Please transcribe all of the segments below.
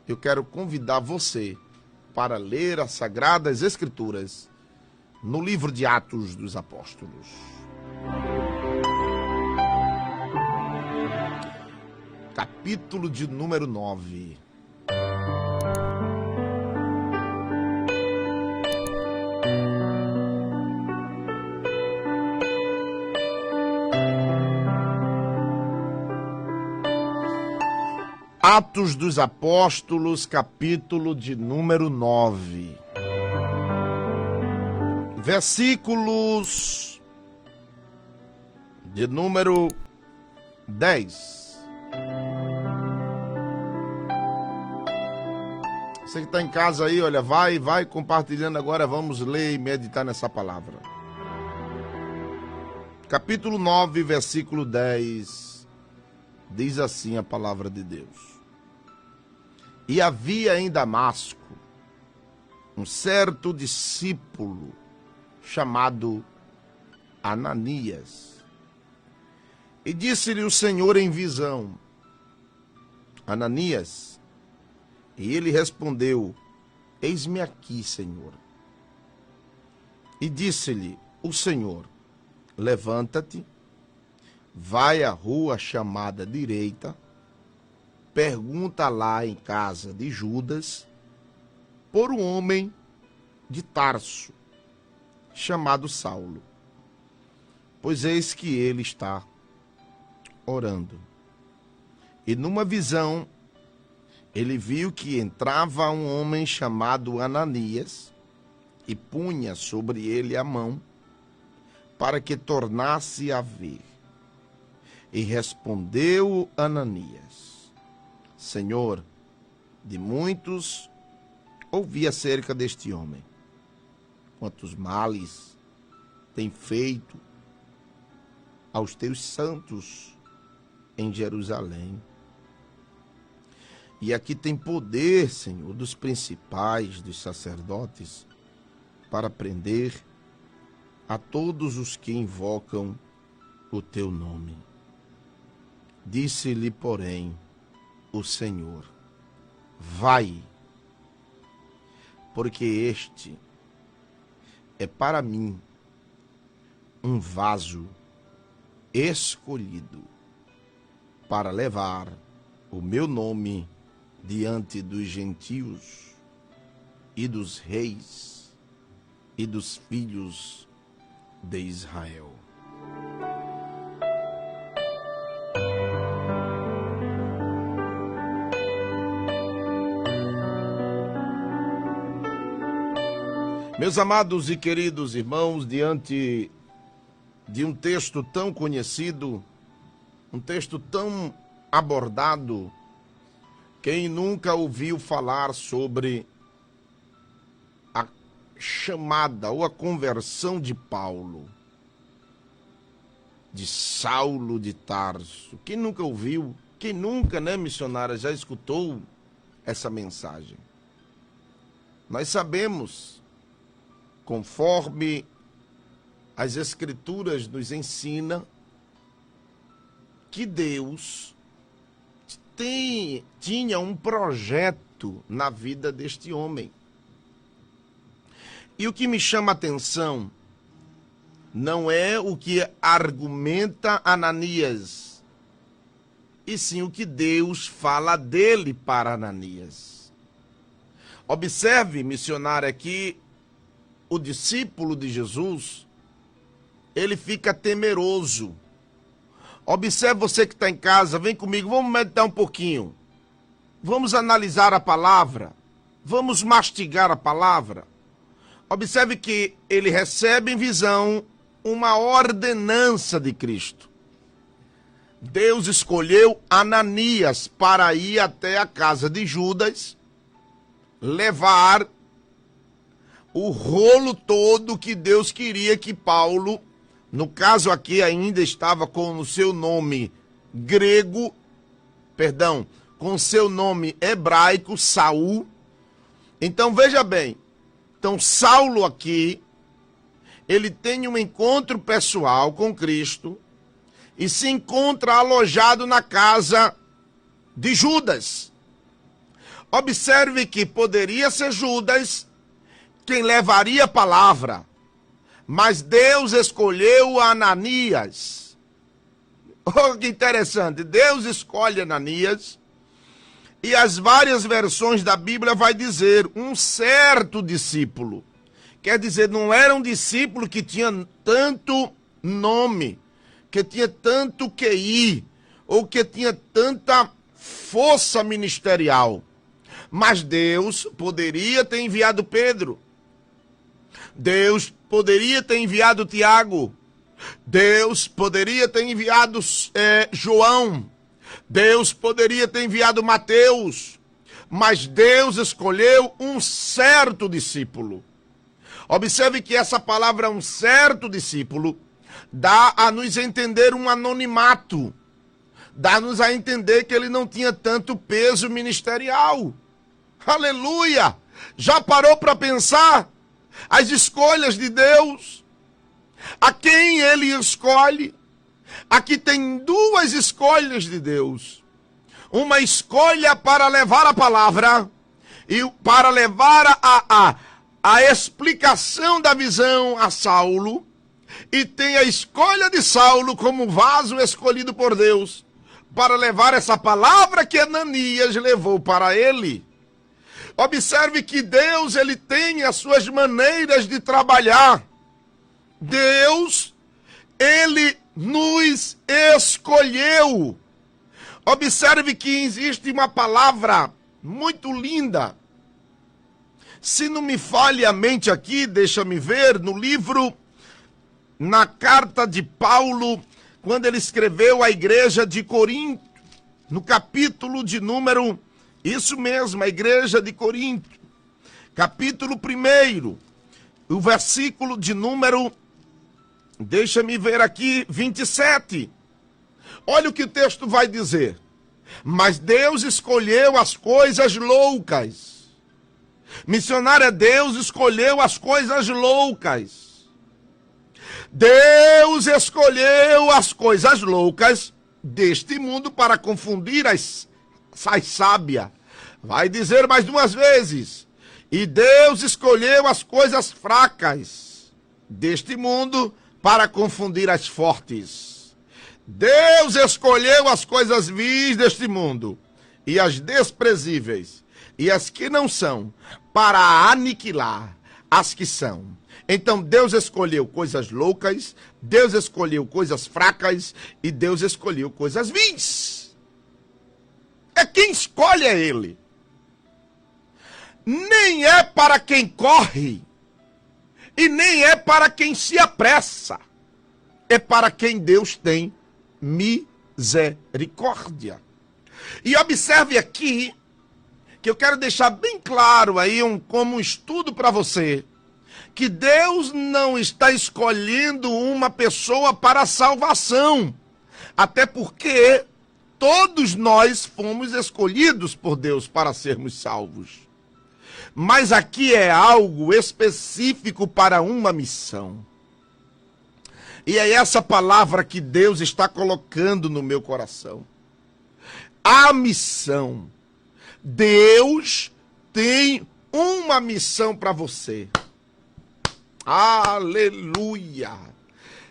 eu quero convidar você para ler as Sagradas Escrituras no livro de Atos dos Apóstolos. Capítulo de número 9. Atos dos Apóstolos, capítulo de número 9. Versículos de número 10. Você que está em casa aí, olha, vai compartilhando agora, vamos ler e meditar nessa palavra. Capítulo 9, versículo 10, diz assim a palavra de Deus. E havia em Damasco um certo discípulo chamado Ananias. E disse-lhe o Senhor em visão: Ananias. E ele respondeu: Eis-me aqui, Senhor. E disse-lhe o Senhor: Levanta-te, vai à rua chamada direita, pergunta lá em casa de Judas por um homem de Tarso, chamado Saulo, pois eis que ele está orando. E numa visão, ele viu que entrava um homem chamado Ananias e punha sobre ele a mão para que tornasse a ver. E respondeu Ananias: Senhor, de muitos ouvi acerca deste homem, quantos males tem feito aos teus santos em Jerusalém. E aqui tem poder, Senhor, dos principais, dos sacerdotes, para prender a todos os que invocam o teu nome. Disse-lhe, porém, o Senhor: vai, porque este é para mim um vaso escolhido para levar o meu nome diante dos gentios e dos reis e dos filhos de Israel. Meus amados e queridos irmãos, diante de um texto tão conhecido, um texto tão abordado, quem nunca ouviu falar sobre a chamada ou a conversão de Paulo, de Saulo de Tarso? Quem nunca ouviu? Quem nunca, missionária, já escutou essa mensagem? Nós sabemos, conforme as Escrituras nos ensinam, que Deus tinha um projeto na vida deste homem. E o que me chama a atenção não é o que argumenta Ananias, e sim o que Deus fala dele para Ananias. Observe, missionário, aqui, o discípulo de Jesus, ele fica temeroso. Observe, você que está em casa, vem comigo, vamos meditar um pouquinho. Vamos analisar a palavra, vamos mastigar a palavra. Observe que ele recebe em visão uma ordenança de Cristo. Deus escolheu Ananias para ir até a casa de Judas, levar o rolo todo que Deus queria que Paulo, no caso aqui ainda estava com o seu nome grego, com seu nome hebraico, Saul. Então veja bem, então Saulo aqui, ele tem um encontro pessoal com Cristo e se encontra alojado na casa de Judas. Observe que poderia ser Judas quem levaria a palavra, mas Deus escolheu Ananias. Oh, que interessante, Deus escolhe Ananias, e as várias versões da Bíblia vai dizer um certo discípulo. Quer dizer, não era um discípulo que tinha tanto nome, que tinha tanto QI, ou que tinha tanta força ministerial. Mas Deus poderia ter enviado Pedro. Deus poderia ter enviado Tiago. Deus poderia ter enviado João. Deus poderia ter enviado Mateus. Mas Deus escolheu um certo discípulo. Observe que essa palavra, um certo discípulo, dá a nos entender um anonimato. Dá-nos a entender que ele não tinha tanto peso ministerial. Aleluia! Já parou para pensar as escolhas de Deus? A quem ele escolhe? Aqui tem duas escolhas de Deus. Uma escolha para levar a palavra e para levar a explicação da visão a Saulo. E tem a escolha de Saulo como vaso escolhido por Deus para levar essa palavra que Ananias levou para ele. Observe que Deus, ele tem as suas maneiras de trabalhar. Deus, ele nos escolheu. Observe que existe uma palavra muito linda. Se não me falha a mente aqui, deixa-me ver, no livro, na carta de Paulo, quando ele escreveu à igreja de Corinto, no capítulo de número, isso mesmo, a igreja de Corinto, capítulo 1, o versículo de número, deixa-me ver aqui, 27. Olha o que o texto vai dizer. Mas Deus escolheu as coisas loucas. Missionária, Deus escolheu as coisas loucas. Deus escolheu as coisas loucas deste mundo para confundir as sábias. Vai dizer mais duas vezes. E Deus escolheu as coisas fracas deste mundo para confundir as fortes. Deus escolheu as coisas vis deste mundo e as desprezíveis e as que não são para aniquilar as que são. Então Deus escolheu coisas loucas, Deus escolheu coisas fracas e Deus escolheu coisas vis. É quem escolhe é Ele. Nem é para quem corre e nem é para quem se apressa. É para quem Deus tem misericórdia. E observe aqui, que eu quero deixar bem claro aí, como um estudo para você, que Deus não está escolhendo uma pessoa para a salvação. Até porque todos nós fomos escolhidos por Deus para sermos salvos. Mas aqui é algo específico para uma missão. E é essa palavra que Deus está colocando no meu coração. A missão. Deus tem uma missão para você. Aleluia!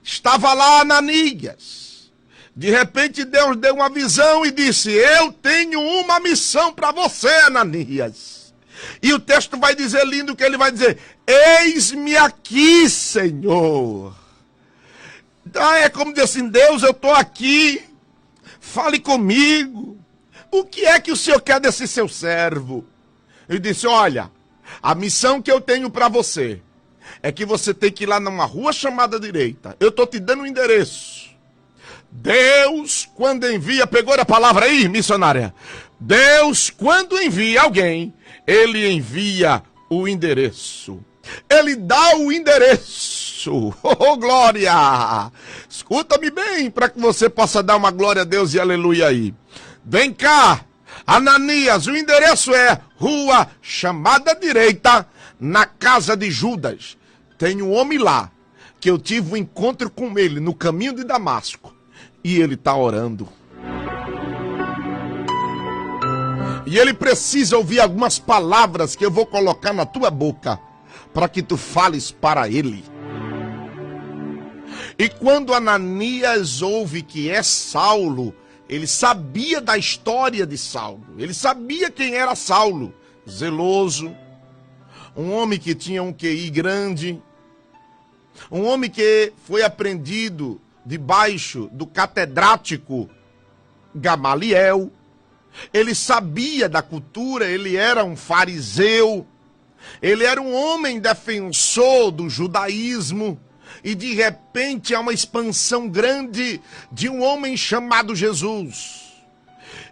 Estava lá Ananias. De repente Deus deu uma visão e disse: eu tenho uma missão para você, Ananias. E o texto vai dizer lindo que ele vai dizer: eis-me aqui, Senhor. É como dizer assim: Deus, eu estou aqui, fale comigo. O que é que o Senhor quer desse seu servo? Ele disse: olha, a missão que eu tenho para você é que você tem que ir lá numa rua chamada direita. Eu estou te dando um endereço. Deus, quando envia, pegou a palavra aí, missionária? Deus, quando envia alguém, Ele envia o endereço. Ele dá o endereço. Oh, glória! Escuta-me bem, para que você possa dar uma glória a Deus e aleluia aí. Vem cá, Ananias, o endereço é rua chamada direita, na casa de Judas. Tem um homem lá, que eu tive um encontro com ele no caminho de Damasco. E ele está orando. E ele precisa ouvir algumas palavras que eu vou colocar na tua boca, para que tu fales para ele. E quando Ananias ouve que é Saulo, ele sabia da história de Saulo. Ele sabia quem era Saulo. Zeloso, um homem que tinha um QI grande, um homem que foi apreendido debaixo do catedrático Gamaliel. Ele sabia da cultura, ele era um fariseu, ele era um homem defensor do judaísmo, e de repente há uma expansão grande de um homem chamado Jesus.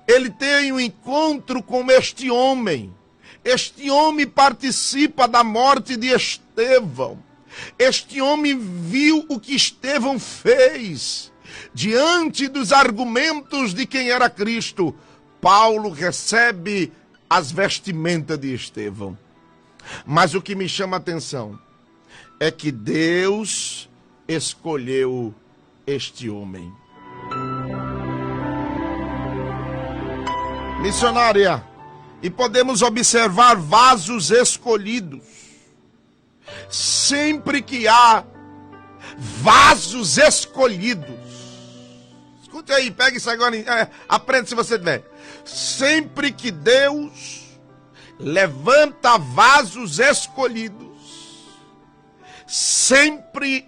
Ele tem um encontro com este homem participa da morte de Estevão. Este homem viu o que Estevão fez. Diante dos argumentos de quem era Cristo, Paulo recebe as vestimentas de Estevão. Mas o que me chama a atenção é que Deus escolheu este homem. Missionária, e podemos observar vasos escolhidos. Sempre que há vasos escolhidos, escute aí, pega isso agora, aprenda se você tiver. Sempre que Deus levanta vasos escolhidos, sempre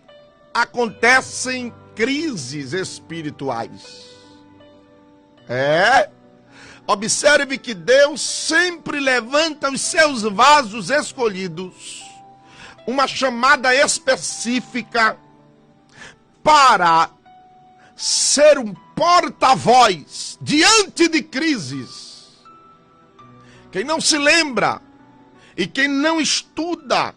acontecem crises espirituais. Observe que Deus sempre levanta os seus vasos escolhidos, uma chamada específica para ser um porta-voz diante de crises. Quem não se lembra e quem não estuda,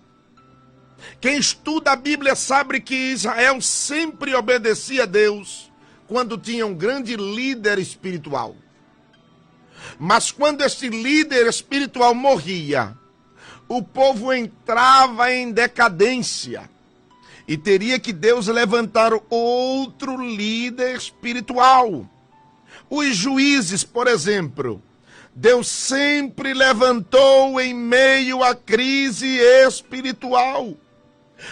quem estuda a Bíblia sabe que Israel sempre obedecia a Deus quando tinha um grande líder espiritual. Mas quando esse líder espiritual morria, o povo entrava em decadência e teria que Deus levantar outro líder espiritual. Os juízes, por exemplo, Deus sempre levantou em meio à crise espiritual.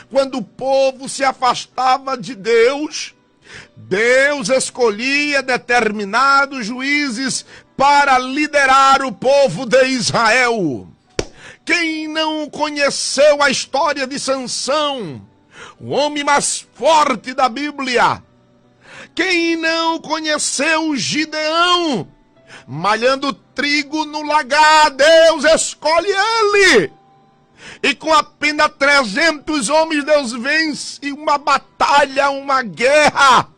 Quando o povo se afastava de Deus, Deus escolhia determinados juízes para liderar o povo de Israel. Quem não conheceu a história de Sansão, o homem mais forte da Bíblia? Quem não conheceu Gideão, malhando trigo no lagar? Deus escolhe ele. E com apenas 300 homens, Deus vence uma batalha, uma guerra.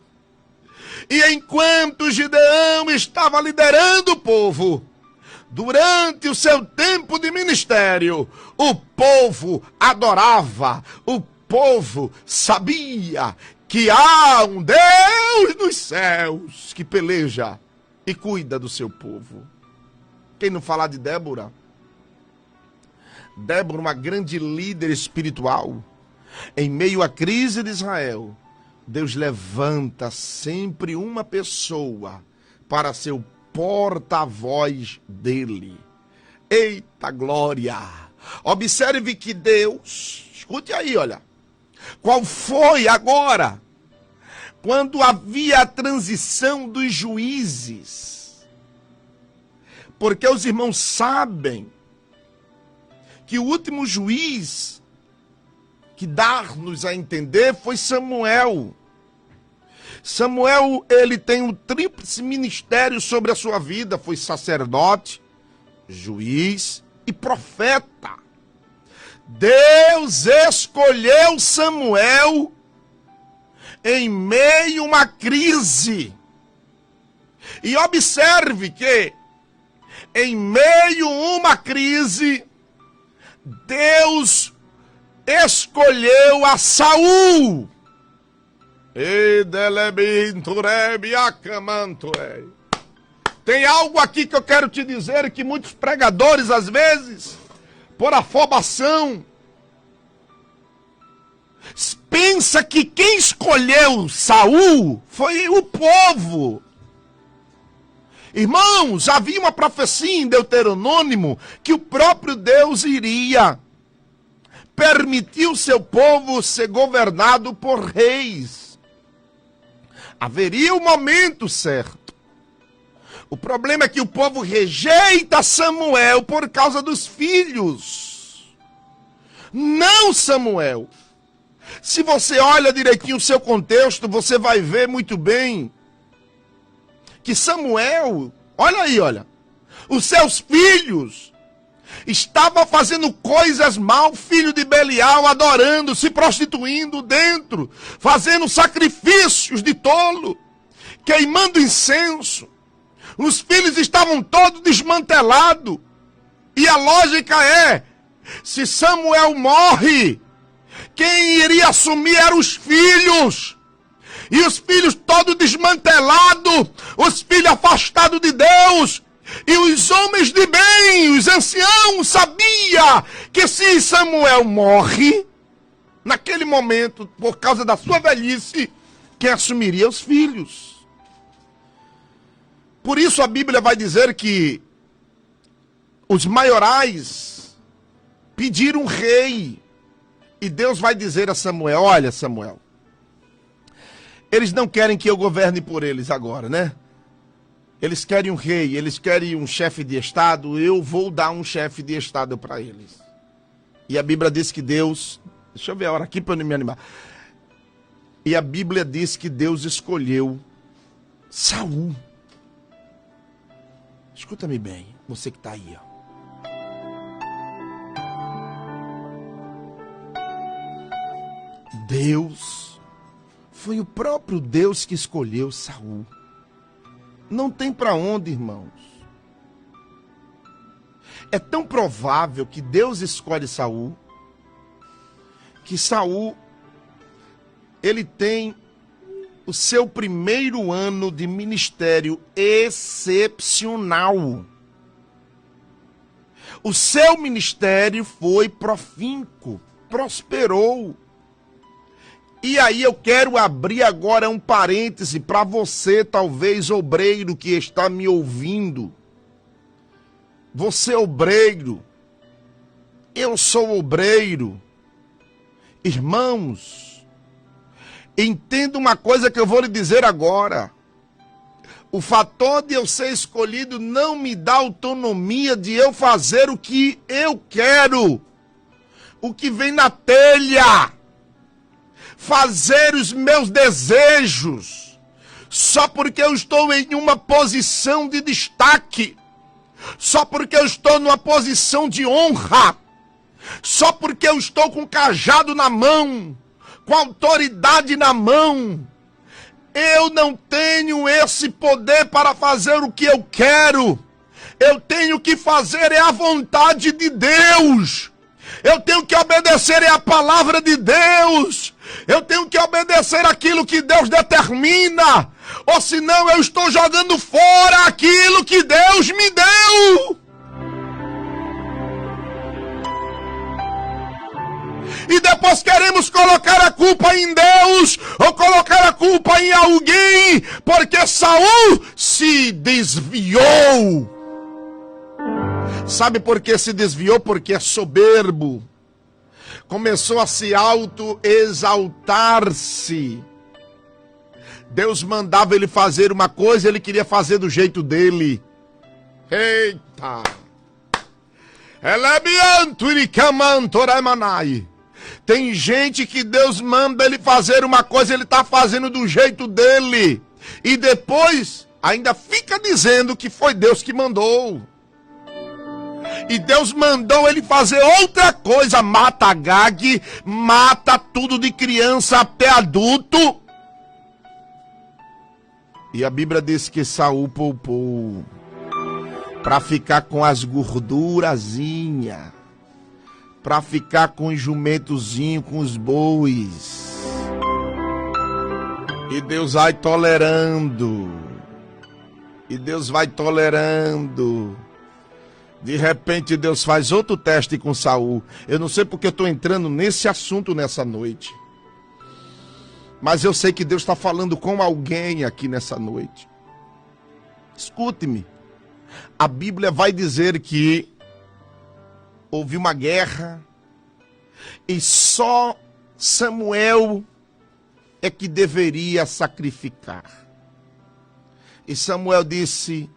E enquanto Gideão estava liderando o povo, durante o seu tempo de ministério, o povo adorava, o povo sabia que há um Deus nos céus que peleja e cuida do seu povo. Quem não falar de Débora? Débora, uma grande líder espiritual. Em meio à crise de Israel, Deus levanta sempre uma pessoa para ser o porta-voz dele. Eita glória! Observe que Deus, escute aí, olha. Qual foi agora, quando havia a transição dos juízes? Porque os irmãos sabem que o último juiz que dá-nos a entender foi Samuel. Samuel, ele tem um tríplice ministério sobre a sua vida. Foi sacerdote, juiz e profeta. Deus escolheu Samuel em meio a uma crise. E observe que em meio a uma crise, Deus escolheu a Saul. Tem algo aqui que eu quero te dizer, que muitos pregadores, às vezes, por afobação, pensa que quem escolheu Saul foi o povo. Irmãos, havia uma profecia em Deuteronômio que o próprio Deus iria permitir o seu povo ser governado por reis. Haveria o momento certo. O problema é que o povo rejeita Samuel por causa dos filhos. Não Samuel. Se você olha direitinho o seu contexto, você vai ver muito bem que Samuel, olha aí, olha, os seus filhos estavam fazendo coisas mal, filho de Belial, adorando, se prostituindo dentro, fazendo sacrifícios de tolo, queimando incenso. Os filhos estavam todos desmantelados. E a lógica é, se Samuel morre, quem iria assumir eram os filhos. E os filhos todos desmantelados, os filhos afastados de Deus. E os homens de bem, os anciãos, sabiam que se Samuel morre, naquele momento, por causa da sua velhice, quem assumiria os filhos. Por isso a Bíblia vai dizer que os maiorais pediram um rei. E Deus vai dizer a Samuel, olha Samuel, eles não querem que eu governe por eles agora, né? Eles querem um rei, eles querem um chefe de estado, eu vou dar um chefe de estado para eles. E a Bíblia diz que Deus, deixa eu ver a hora aqui para eu não me animar. E a Bíblia diz que Deus escolheu Saul. Escuta-me bem, você que está aí, ó. Deus, foi o próprio Deus que escolheu Saul. Não tem para onde, irmãos. É tão provável que Deus escolhe Saul, que Saul, ele tem o seu primeiro ano de ministério excepcional. O seu ministério foi profícuo, prosperou. E aí eu quero abrir agora um parêntese para você, talvez obreiro que está me ouvindo. Você obreiro, eu sou obreiro. Irmãos, entenda uma coisa que eu vou lhe dizer agora. O fator de eu ser escolhido não me dá autonomia de eu fazer o que eu quero. O que vem na telha. Fazer os meus desejos, só porque eu estou em uma posição de destaque, só porque eu estou numa posição de honra, só porque eu estou com o cajado na mão, com a autoridade na mão. Eu não tenho esse poder para fazer o que eu quero. Eu tenho que fazer é a vontade de Deus. Eu tenho que obedecer é a palavra de Deus. Eu tenho que obedecer aquilo que Deus determina. Ou senão eu estou jogando fora aquilo que Deus me deu. E depois queremos colocar a culpa em Deus ou colocar a culpa em alguém, porque Saul se desviou. Sabe por que se desviou? Porque é soberbo. Começou a se auto-exaltar-se. Deus mandava ele fazer uma coisa, ele queria fazer do jeito dele. Eita! Tem gente que Deus manda ele fazer uma coisa, ele está fazendo do jeito dele. E depois ainda fica dizendo que foi Deus que mandou. E Deus mandou ele fazer outra coisa. Mata Agag, mata tudo de criança até adulto. E a Bíblia diz que Saul poupou para ficar com as gordurazinhas, para ficar com os jumentozinhos, com os bois. E Deus vai tolerando. E Deus vai tolerando. De repente Deus faz outro teste com Saul. Eu não sei porque eu estou entrando nesse assunto nessa noite. Mas eu sei que Deus está falando com alguém aqui nessa noite. Escute-me. A Bíblia vai dizer que houve uma guerra e só Samuel é que deveria sacrificar. E Samuel disse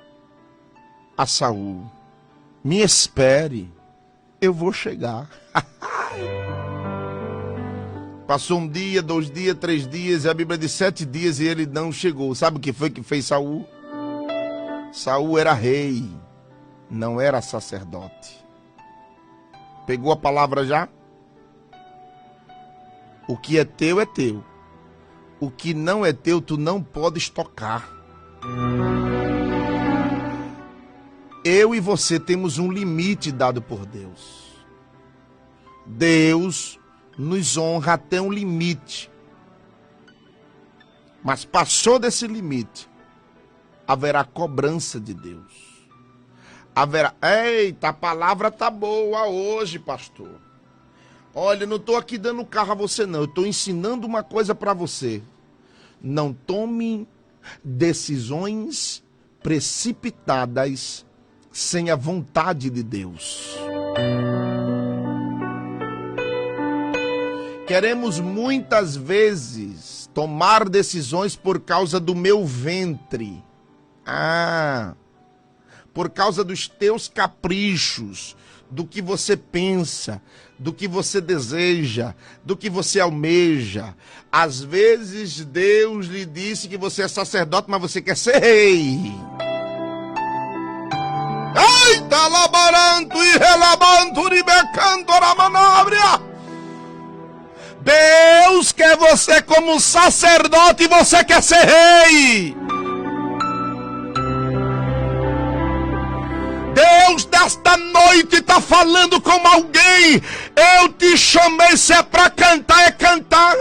a Saul: me espere, eu vou chegar. Passou 1 dia, 2 dias, 3 dias, e a Bíblia diz 7 dias e ele não chegou. Sabe o que foi que fez Saul? Saul era rei, não era sacerdote. Pegou a palavra já? O que é teu é teu. O que não é teu, tu não podes tocar. Eu e você temos um limite dado por Deus. Deus nos honra até um limite. Mas passou desse limite, haverá cobrança de Deus. Haverá, eita, a palavra tá boa hoje, pastor. Olha, não estou aqui dando carro a você não, eu estou ensinando uma coisa para você. Não tome decisões precipitadas sem a vontade de Deus. Queremos muitas vezes tomar decisões por causa do meu ventre. Por causa dos teus caprichos, do que você pensa, do que você deseja, do que você almeja. Às vezes Deus lhe disse que você é sacerdote, mas você quer ser rei. Eita, labaranto e relabanto, ribecando, ramanabria. Deus quer você como sacerdote e você quer ser rei. Deus desta noite está falando com alguém. Eu te chamei, se é para cantar, é cantar.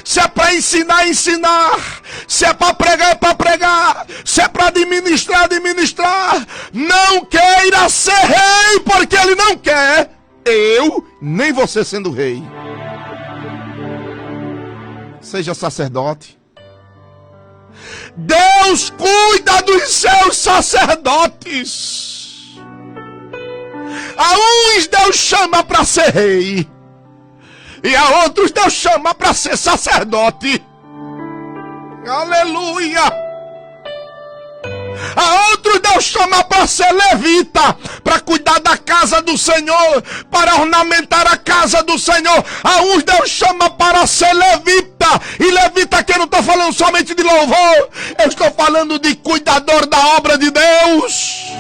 Se é para ensinar, é ensinar. Se é para pregar, é para pregar. Se é para administrar, administrar. Não queira ser rei, porque Ele não quer eu, nem você sendo rei. Seja sacerdote. Deus cuida dos seus sacerdotes. A uns Deus chama para ser rei, e a outros Deus chama para ser sacerdote. Aleluia! A outros Deus chama para ser levita, para cuidar da casa do Senhor, para ornamentar a casa do Senhor. A uns Deus chama para ser levita, e levita aqui eu não estou falando somente de louvor, eu estou falando de cuidador da obra de Deus.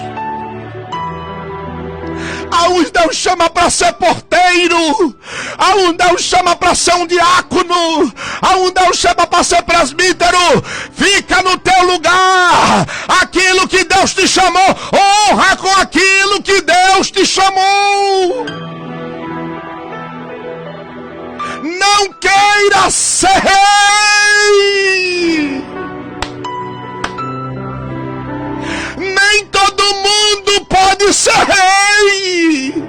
A uns Deus chama para ser porteiro, a uns Deus chama para ser um diácono, a uns Deus chama para ser presbítero. Fica no teu lugar, aquilo que Deus te chamou, honra com aquilo que Deus te chamou. Não queira ser rei. Nem todo mundo pode ser rei.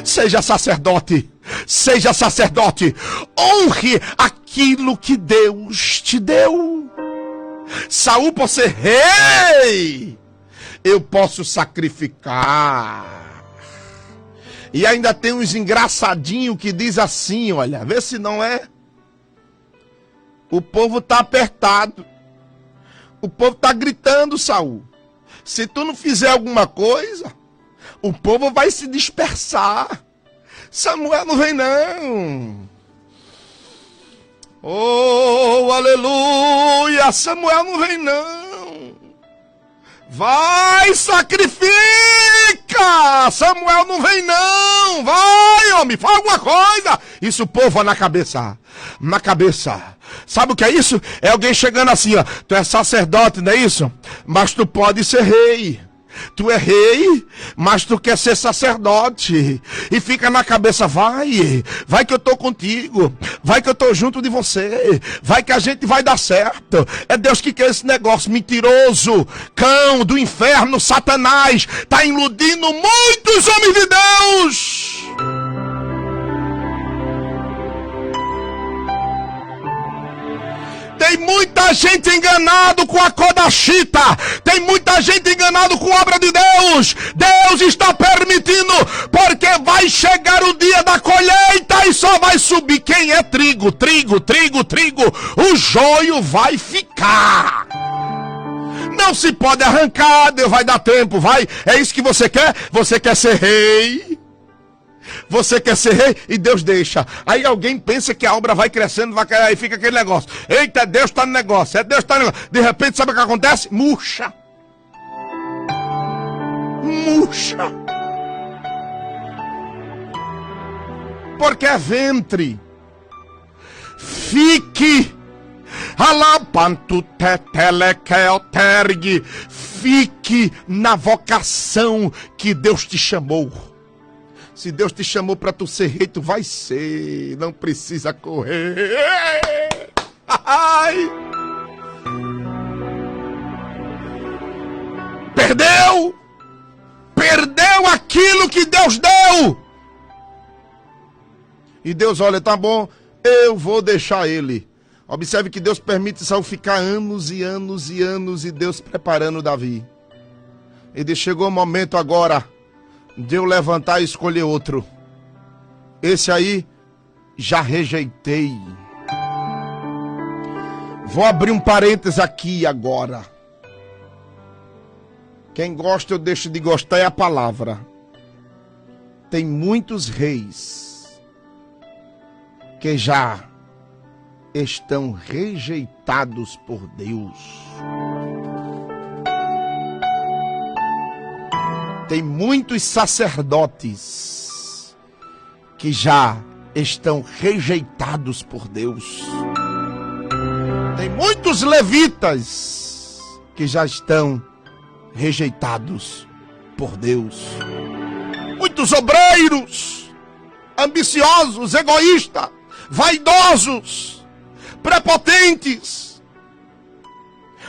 Seja sacerdote, seja sacerdote. Honre aquilo que Deus te deu. Saul, por ser rei, eu posso sacrificar. E ainda tem uns engraçadinhos que diz assim, olha, vê se não é. O povo tá apertado. O povo está gritando, Saul. Se tu não fizer alguma coisa, o povo vai se dispersar. Samuel não vem não. Oh, aleluia. Samuel não vem não. Vai, sacrifica. Samuel não vem não. Vai, homem, faz alguma coisa. Isso o povo na cabeça. Na cabeça. Sabe o que é isso? É alguém chegando assim, ó. Tu é sacerdote, não é isso? Mas tu pode ser rei. Tu é rei, mas tu quer ser sacerdote. E fica na cabeça, vai que eu tô contigo. Vai que eu tô junto de você. Vai que a gente vai dar certo. É Deus que quer esse negócio mentiroso. Cão do inferno, Satanás. Tá iludindo muitos homens de Deus. Tem muita gente enganado com a Kodashita. Tem muita gente enganado com a obra de Deus. Deus está permitindo, porque vai chegar o dia da colheita e só vai subir quem é trigo, trigo, trigo, trigo. O joio vai ficar. Não se pode arrancar, Deus vai dar tempo, vai. É isso que você quer? Você quer ser rei? Você quer ser rei e Deus deixa. Aí alguém pensa que a obra vai crescendo, vai cair, aí fica aquele negócio. Eita, Deus está no negócio, Deus está no negócio. De repente, sabe o que acontece? Murcha. Murcha. Porque é ventre. Fique. Fique na vocação que Deus te chamou. Se Deus te chamou para tu ser rei, tu vai ser. Não precisa correr. Ai. Perdeu. Perdeu aquilo que Deus deu. E Deus, olha, tá bom, eu vou deixar ele. Observe que Deus permite Saul ficar anos e anos e anos e Deus preparando Davi. E chegou o momento agora de eu levantar e escolher outro. Esse aí já rejeitei. Vou abrir um parênteses aqui agora. Quem gosta ou deixa de gostar é a palavra. Tem muitos reis que já estão rejeitados por Deus. Tem muitos sacerdotes que já estão rejeitados por Deus. Tem muitos levitas que já estão rejeitados por Deus. Muitos obreiros ambiciosos, egoístas, vaidosos, prepotentes,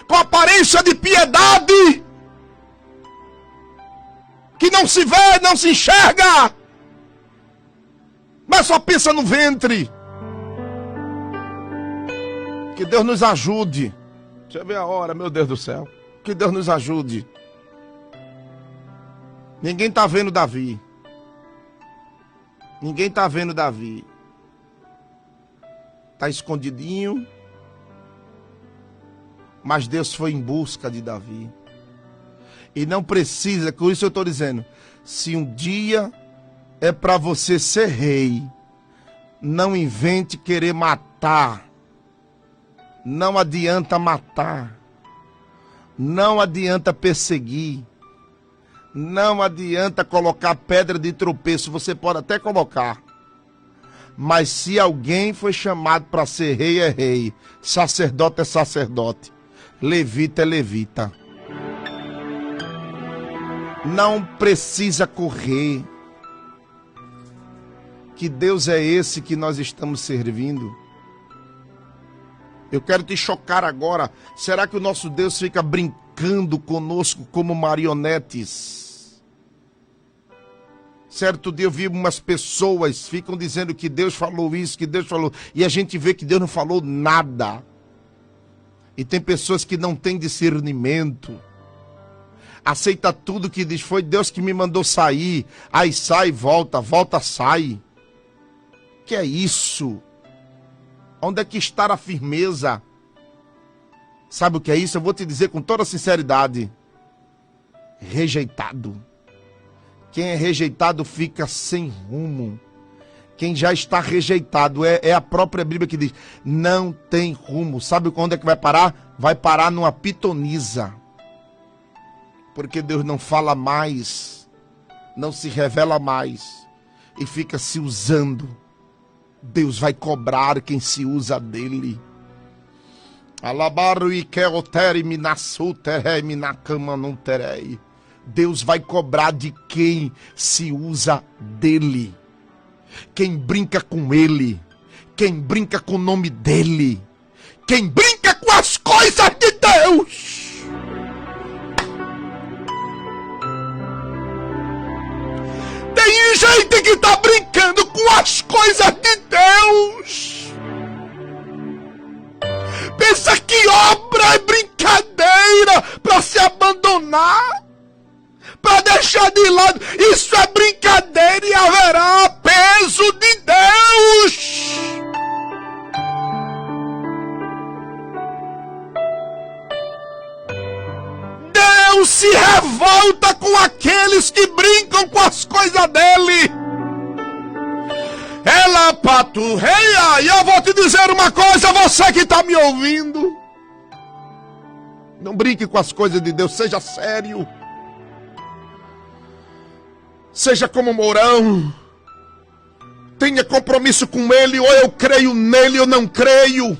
com aparência de piedade, que não se vê, não se enxerga, mas só pensa no ventre. Que Deus nos ajude. Deixa eu ver a hora, meu Deus do céu. Que Deus nos ajude. Ninguém está vendo Davi. Ninguém está vendo Davi. Está escondidinho. Mas Deus foi em busca de Davi. E não precisa, por isso eu estou dizendo, se um dia é para você ser rei, não invente querer matar. Não adianta matar. Não adianta perseguir. Não adianta colocar pedra de tropeço. Você pode até colocar. Mas se alguém foi chamado para ser rei, é rei. Sacerdote é sacerdote. Levita é levita. Não precisa correr. Que Deus é esse que nós estamos servindo? Eu quero te chocar agora. Será que o nosso Deus fica brincando conosco como marionetes? Certo dia eu vi umas pessoas ficam dizendo que Deus falou isso, que Deus falou, e a gente vê que Deus não falou nada. E tem pessoas que não têm discernimento. Aceita tudo que diz, foi Deus que me mandou sair. Aí sai, volta, volta, sai. Que é isso? Onde é que está a firmeza? Sabe o que é isso? Eu vou te dizer com toda sinceridade. Rejeitado. Quem é rejeitado fica sem rumo. Quem já está rejeitado, é a própria Bíblia que diz, não tem rumo. Sabe onde é que vai parar? Vai parar numa pitonisa. Porque Deus não fala mais, não se revela mais e fica se usando. Deus vai cobrar quem se usa dele. Deus vai cobrar de quem se usa dele. Quem brinca com ele, quem brinca com o nome dele, quem brinca com as coisas de Deus. Tem gente que está brincando com as coisas de Deus. Pensa que obra é brincadeira para se abandonar, para deixar de lado. Isso é brincadeira e haverá peso de Deus. Deus se revolta com aqueles que brincam com as coisas dele. Ela paturreia, e eu vou te dizer uma coisa, você que está me ouvindo. Não brinque com as coisas de Deus, seja sério. Seja como Mourão. Tenha compromisso com ele, ou eu creio nele ou não creio.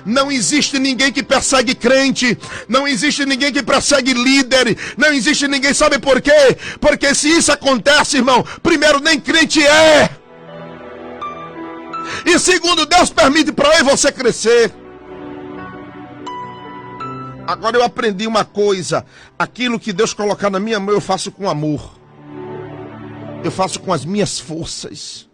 Não existe ninguém que persegue crente. Não existe ninguém que persegue líder. Não existe ninguém, sabe por quê? Porque se isso acontece, irmão, primeiro, nem crente é. E segundo, Deus permite para eu e você crescer. Agora eu aprendi uma coisa. Aquilo que Deus colocar na minha mão, eu faço com amor. Eu faço com as minhas forças.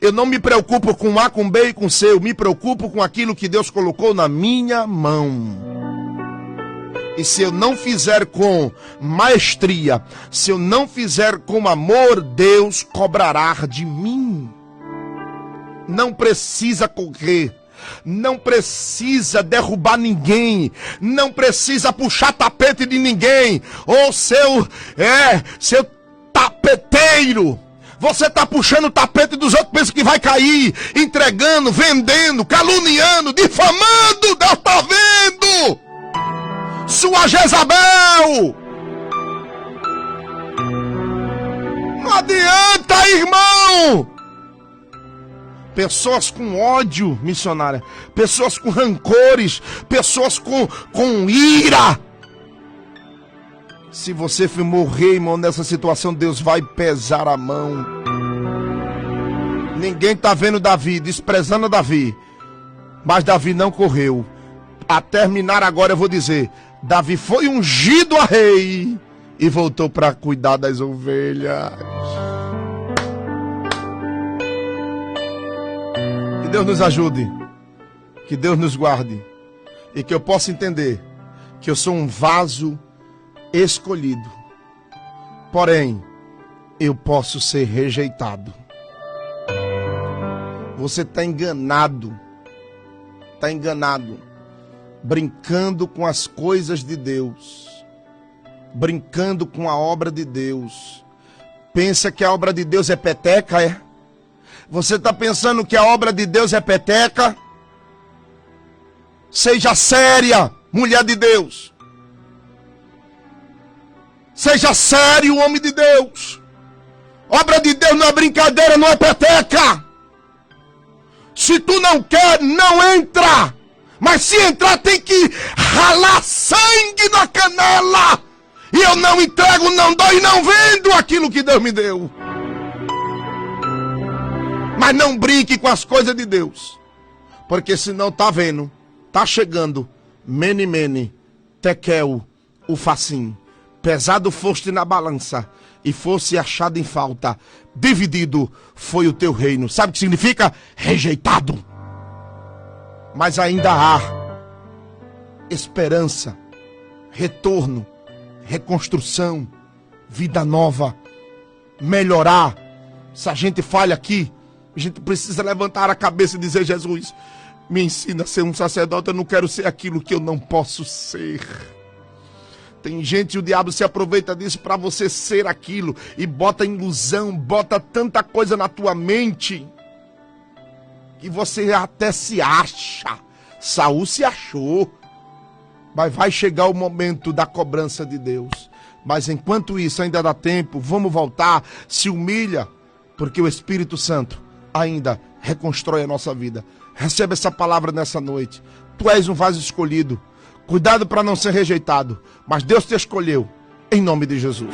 Eu não me preocupo com A, com B e com C. Eu me preocupo com aquilo que Deus colocou na minha mão. E se eu não fizer com maestria, se eu não fizer com amor, Deus cobrará de mim. Não precisa correr. Não precisa derrubar ninguém. Não precisa puxar tapete de ninguém. Ou seu tapeteiro. Você está puxando o tapete dos outros, pensa que vai cair, entregando, vendendo, caluniando, difamando. Deus está vendo. Sua Jezabel. Não adianta, irmão. Pessoas com ódio, missionária. Pessoas com rancores. Pessoas com ira. Se você for morrer, irmão, nessa situação, Deus vai pesar a mão. Ninguém está vendo Davi, desprezando Davi. Mas Davi não correu. A terminar agora eu vou dizer, Davi foi ungido a rei e voltou para cuidar das ovelhas. Que Deus nos ajude. Que Deus nos guarde. E que eu possa entender que eu sou um vaso escolhido, porém eu posso ser rejeitado. Você está enganado, brincando com as coisas de Deus, brincando com a obra de Deus. Pensa que a obra de Deus é peteca, é? Você está pensando que a obra de Deus é peteca? Seja séria, mulher de Deus. Seja sério, homem de Deus. Obra de Deus não é brincadeira, não é peteca. Se tu não quer, não entra. Mas se entrar, tem que ralar sangue na canela. E eu não entrego, não dou e não vendo aquilo que Deus me deu. Mas não brinque com as coisas de Deus. Porque senão tá vendo, tá chegando, mene, tekel, o facinho. Pesado foste na balança e fosse achado em falta. Dividido foi o teu reino. Sabe o que significa? Rejeitado. Mas ainda há esperança, retorno, reconstrução, vida nova, melhorar. Se a gente falha aqui, a gente precisa levantar a cabeça e dizer: Jesus, me ensina a ser um sacerdote. Eu não quero ser aquilo que eu não posso ser. Tem gente, o diabo se aproveita disso para você ser aquilo e bota ilusão, bota tanta coisa na tua mente que você até se acha. Saul se achou. Mas vai chegar o momento da cobrança de Deus. Mas enquanto isso ainda dá tempo, vamos voltar, se humilha, porque o Espírito Santo ainda reconstrói a nossa vida. Recebe essa palavra nessa noite. Tu és um vaso escolhido. Cuidado para não ser rejeitado, mas Deus te escolheu, em nome de Jesus.